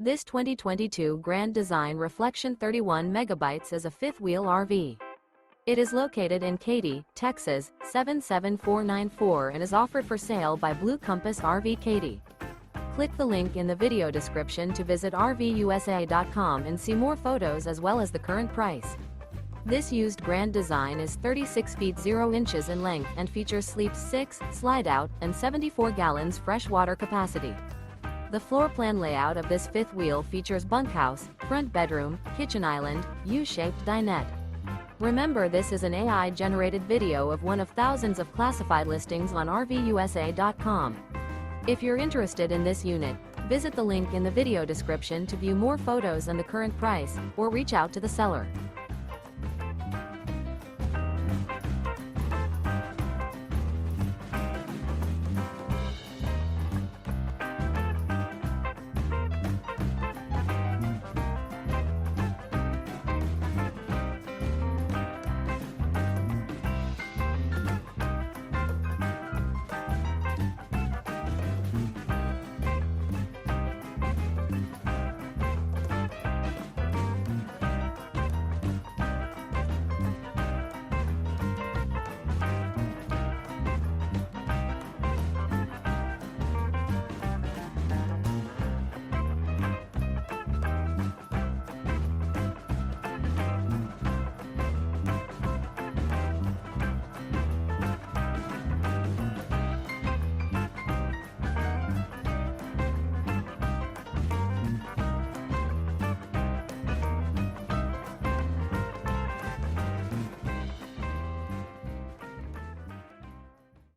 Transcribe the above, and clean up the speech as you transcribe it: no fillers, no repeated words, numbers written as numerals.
This 2022 Grand Design Reflection 31 megabytes is a fifth-wheel RV. It is located in Katy, Texas, 77494 and is offered for sale by Blue Compass RV Katy. Click the link in the video description to visit RVUSA.com and see more photos as well as the current price. This used Grand Design is 36 feet 0 inches in length and features sleeps 6, slide-out, and 74 gallons fresh water capacity. The floor plan layout of this fifth wheel features bunkhouse, front bedroom, kitchen island, U-shaped dinette. Remember, this is an AI-generated video of one of thousands of classified listings on RVUSA.com. If you're interested in this unit, visit the link in the video description to view more photos and the current price, or reach out to the seller.